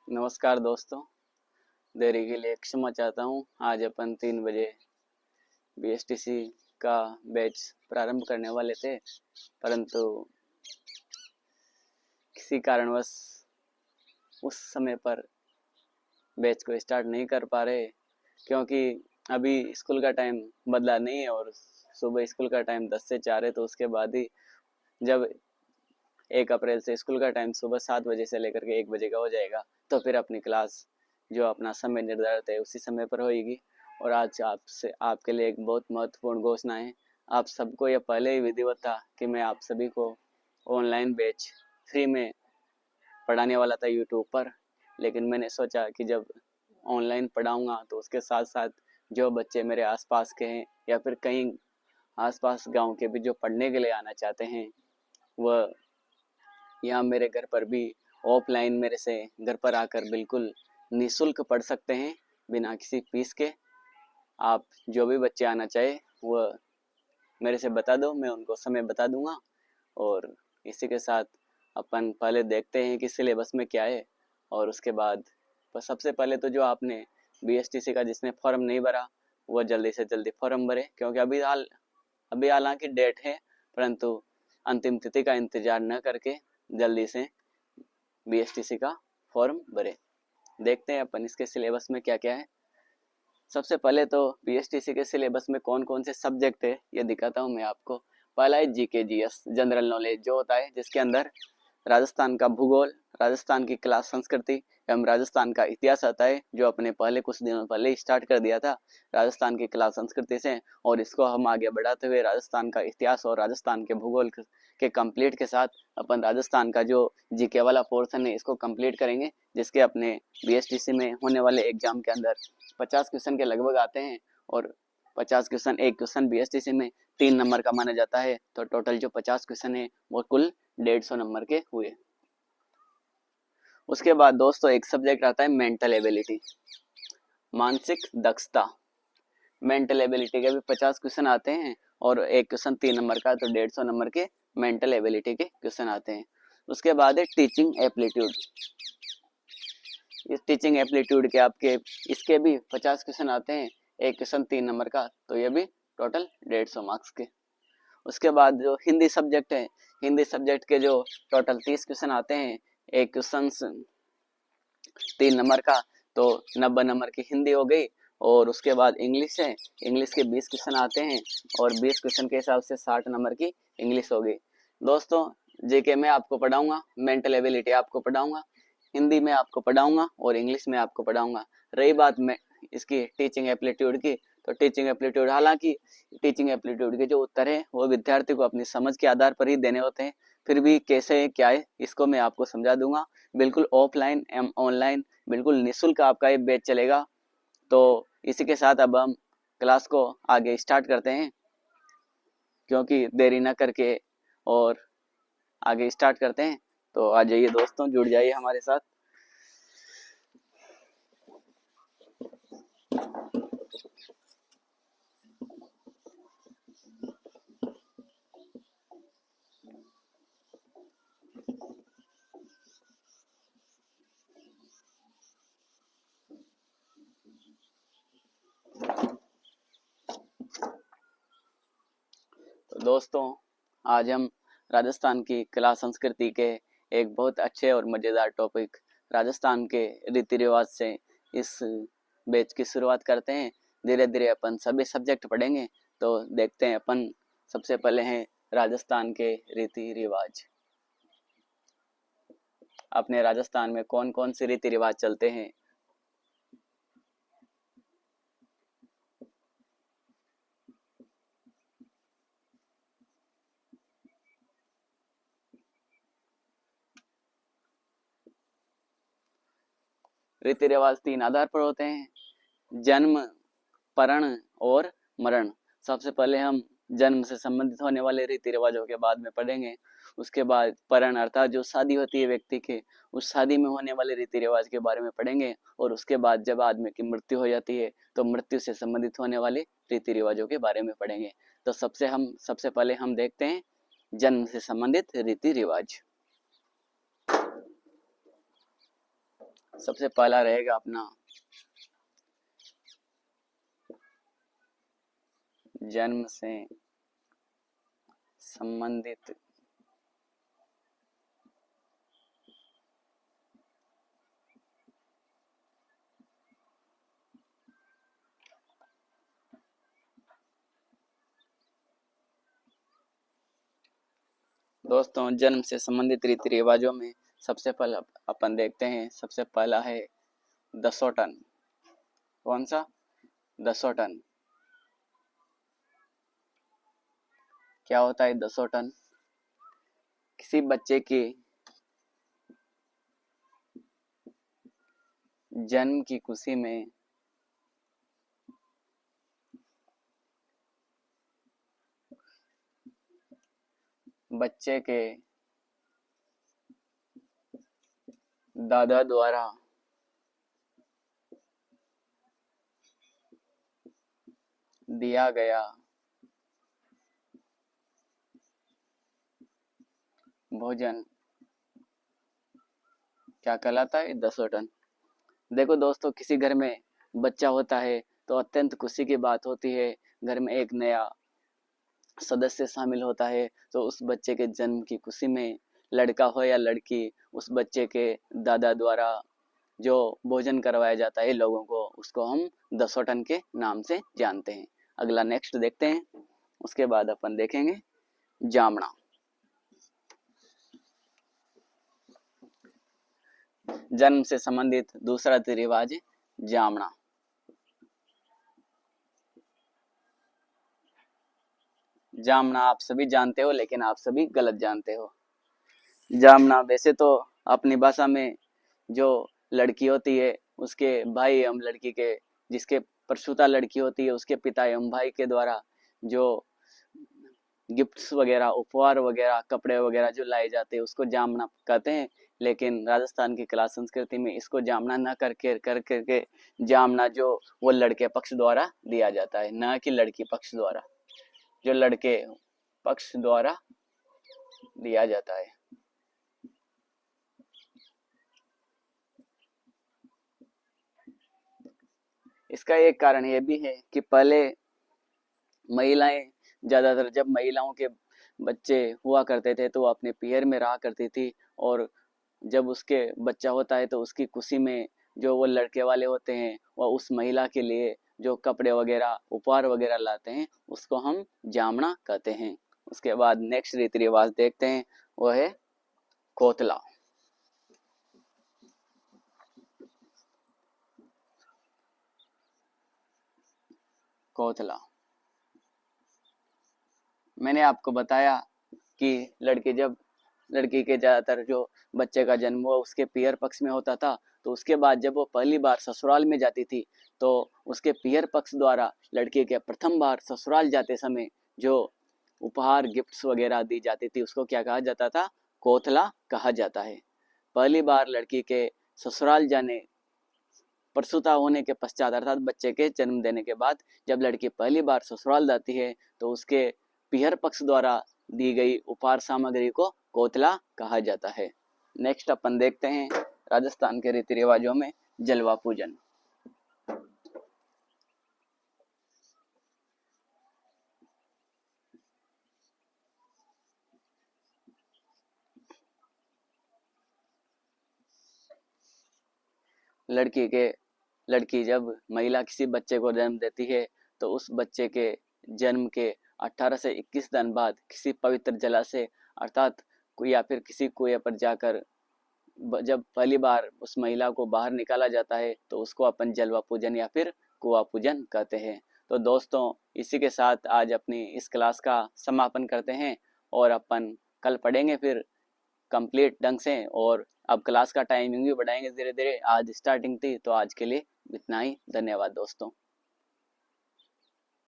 नमस्कार दोस्तों, देरी के लिए क्षमा चाहता हूँ। आज अपन 3 बजे बीएसटीसी का बैच प्रारंभ करने वाले थे, परंतु किसी कारणवश उस समय पर बैच को स्टार्ट नहीं कर पा रहे, क्योंकि अभी स्कूल का टाइम बदला नहीं है और सुबह स्कूल का टाइम 10 से 4 है। तो उसके बाद ही जब 1 अप्रैल से स्कूल का टाइम सुबह 7 बजे से लेकर के 1 बजे का हो जाएगा, तो फिर अपनी क्लास जो अपना समय निर्धारित है उसी समय पर होगी। और आज आपके लिए एक बहुत महत्वपूर्ण घोषणा है। आप सबको यह पहले ही विधिवत था कि मैं आप सभी को ऑनलाइन बैच फ्री में पढ़ाने वाला था यूट्यूब पर, लेकिन मैंने सोचा कि जब ऑनलाइन पढ़ाऊंगा तो उसके साथ साथ जो बच्चे मेरे आसपास के हैं या फिर कहीं आसपास गांव के भी जो पढ़ने के लिए आना चाहते हैं, वह यहाँ मेरे घर पर भी ऑफलाइन मेरे से घर पर आकर बिल्कुल निःशुल्क पढ़ सकते हैं, बिना किसी फीस के। आप जो भी बच्चे आना चाहे वह मेरे से बता दो, मैं उनको समय बता दूंगा। और इसी के साथ अपन पहले देखते हैं कि सिलेबस में क्या है, और उसके बाद सबसे पहले तो जो आपने बीएसटीसी का जिसने फॉर्म नहीं भरा वह जल्दी से जल्दी फॉर्म भरे, क्योंकि अभी हालांकि डेट है, परंतु अंतिम तिथि का इंतजार न करके जल्दी से बीएसटीसी का फॉर्म भरे। देखते हैं अपन इसके सिलेबस में क्या क्या है। सबसे पहले तो बीएसटीसी के सिलेबस में कौन कौन से सब्जेक्ट है ये दिखाता हूँ मैं आपको। पहला है जीके जीएस जनरल नॉलेज, जो होता है जिसके अंदर राजस्थान का भूगोल, राजस्थान की कला संस्कृति एवं राजस्थान का इतिहास आता है, जो अपने पहले कुछ दिनों पहले स्टार्ट कर दिया था राजस्थान की कला संस्कृति से, और इसको हम आगे बढ़ाते हुए राजस्थान का इतिहास और राजस्थान के भूगोल के कंप्लीट के साथ अपन राजस्थान का जो जीके वाला पोर्शन है इसको कंप्लीट करेंगे, जिसके अपने बीएसटीसी में होने वाले एग्जाम के अंदर 50 क्वेश्चन के लगभग आते हैं। और 50 क्वेश्चन, एक क्वेश्चन बीएसटीसी में 3 नंबर का माना जाता है, तो टोटल जो 50 क्वेश्चन है वो कुल 150 नंबर के हुए। उसके बाद दोस्तों एक सब्जेक्ट आता है मेंटल एबिलिटी, मानसिक दक्षता। मेंटल एबिलिटी के भी 50 क्वेश्चन आते हैं और एक क्वेश्चन 3 नंबर का, तो 150 नंबर के मेंटल एबिलिटी के क्वेश्चन आते हैं। उसके बाद है टीचिंग एप्लीट्यूड। इस टीचिंग एप्लीट्यूड के आपके इसके भी 50 क्वेश्चन आते हैं, एक क्वेश्चन 3 नंबर का, तो ये भी टोटल 150 मार्क्स के। उसके बाद जो हिंदी सब्जेक्ट है, हिंदी सब्जेक्ट के जो टोटल 30 क्वेश्चन आते हैं, एक क्वेश्चन 3 नंबर का, तो 90 नंबर की हिंदी हो गई। और उसके बाद इंग्लिश है, इंग्लिश के 20 क्वेश्चन आते हैं और 20 क्वेश्चन के हिसाब से 60 नंबर की इंग्लिश हो गई। दोस्तों जेके में आपको पढ़ाऊंगा, मेंटल एबिलिटी आपको पढ़ाऊंगा, हिंदी में आपको पढ़ाऊंगा और इंग्लिश में आपको पढ़ाऊंगा। रही बात में इसकी टीचिंग एप्लीट्यूड की, तो टीचिंग एप्लीट्यूड, हालांकि टीचिंग एप्लीट्यूड के जो उत्तर है वो विद्यार्थी को अपनी समझ के आधार पर ही देने होते हैं, फिर भी कैसे है क्या है इसको मैं आपको समझा दूंगा। बिल्कुल ऑफलाइन एवं ऑनलाइन बिल्कुल निःशुल्क आपका ये बैच चलेगा। तो इसी के साथ अब हम क्लास को आगे स्टार्ट करते हैं, क्योंकि देरी न करके और आगे स्टार्ट करते हैं। तो आ जाइए दोस्तों, जुड़ जाइए हमारे साथ। तो दोस्तों आज हम राजस्थान की कला संस्कृति के एक बहुत अच्छे और मजेदार टॉपिक राजस्थान के रीति रिवाज से इस बैच की शुरुआत करते हैं। धीरे धीरे अपन सभी सब्जेक्ट पढ़ेंगे। तो देखते हैं अपन, सबसे पहले हैं राजस्थान के रीति रिवाज। अपने राजस्थान में कौन कौन से रीति रिवाज चलते हैं। रीति रिवाज 3 आधार पर होते हैं, जन्म, परण और मरण। सबसे पहले हम जन्म से संबंधित होने वाले रीति रिवाजों के बाद में पढ़ेंगे। उसके बाद परण अर्थात जो शादी होती है व्यक्ति के, उस शादी में होने वाले रीति रिवाज के बारे में पढ़ेंगे। और उसके बाद जब आदमी की मृत्यु हो जाती है तो मृत्यु से संबंधित होने वाले रीति रिवाजों के बारे में पढ़ेंगे। तो सबसे पहले हम देखते हैं जन्म से संबंधित रीति रिवाज। सबसे पहला रहेगा अपना जन्म से संबंधित दोस्तों, जन्म से संबंधित रीति रिवाजों में सबसे पहला अपन देखते हैं, सबसे पहला है दसोटन। कौन सा? दसोटन। क्या होता है दसोटन? किसी बच्चे की जन्म की खुशी में बच्चे के दादा द्वारा दिया गया भोजन क्या कहलाता है? दसोटन। देखो दोस्तों, किसी घर में बच्चा होता है तो अत्यंत खुशी की बात होती है। घर में एक नया सदस्य शामिल होता है, तो उस बच्चे के जन्म की खुशी में लड़का हो या लड़की, उस बच्चे के दादा द्वारा जो भोजन करवाया जाता है लोगों को, उसको हम दसोटन के नाम से जानते हैं। अगला नेक्स्ट देखते हैं। उसके बाद अपन देखेंगे जामना। जन्म से संबंधित दूसरा रिवाज है जामना। जामना आप सभी जानते हो, लेकिन आप सभी गलत जानते हो। जामना वैसे तो अपनी भाषा में जो लड़की होती है उसके भाई एवं लड़की के, जिसके प्रसूता लड़की होती है उसके पिता एवं भाई के द्वारा जो गिफ्ट्स वगैरह, उपहार वगैरह, कपड़े वगैरह जो लाए जाते हैं उसको जामना कहते हैं। लेकिन राजस्थान की कला संस्कृति में इसको जामना न करके जामना जो वो लड़के पक्ष द्वारा दिया जाता है, न कि लड़की पक्ष द्वारा। जो लड़के पक्ष द्वारा दिया जाता है। इसका एक कारण ये भी है कि पहले महिलाएं, ज्यादातर जब महिलाओं के बच्चे हुआ करते थे तो वो अपने पीहर में रहा करती थी, और जब उसके बच्चा होता है तो उसकी खुशी में जो वो लड़के वाले होते हैं वह उस महिला के लिए जो कपड़े वगैरह, उपहार वगैरह लाते हैं उसको हम जामना कहते हैं। उसके बाद नेक्स्ट रीति रिवाज देखते हैं, वो है कोतला। कोतला मैंने आपको बताया कि लड़की के ज्यादातर जो बच्चे का जन्म हुआ उसके पियर पक्ष में होता था, तो उसके बाद जब वो पहली बार ससुराल में जाती थी तो उसके पियर पक्ष द्वारा लड़की के प्रथम बार ससुराल जाते समय जो उपहार, गिफ्ट्स वगैरह दी जाती थी उसको क्या कहा जाता था? कोतला कहा जाता है। पहली बार लड़की के ससुराल जाने, प्रसूता होने के पश्चात अर्थात बच्चे के जन्म देने के बाद जब लड़की पहली बार ससुराल जाती है तो उसके पिहर पक्ष द्वारा दी गई उपहार सामग्री को कोतला कहा जाता है। नेक्स्ट अपन देखते हैं राजस्थान के रीति रिवाजों में जलवा पूजन। लड़की जब महिला किसी बच्चे को जन्म देती है तो उस बच्चे के जन्म के 18 से 21 दिन बाद किसी पवित्र जलाशय अर्थात या फिर किसी कुएं पर जाकर जब पहली बार उस महिला को बाहर निकाला जाता है तो उसको अपन जलवा पूजन या फिर कुआं पूजन कहते हैं। तो दोस्तों, इसी के साथ आज अपनी इस क्लास का समापन करते हैं और अपन कल पढ़ेंगे फिर कंप्लीट ढंग से, और अब क्लास का टाइमिंग भी बढ़ाएंगे धीरे धीरे। आज स्टार्टिंग थी तो आज के लिए इतना ही। धन्यवाद दोस्तों।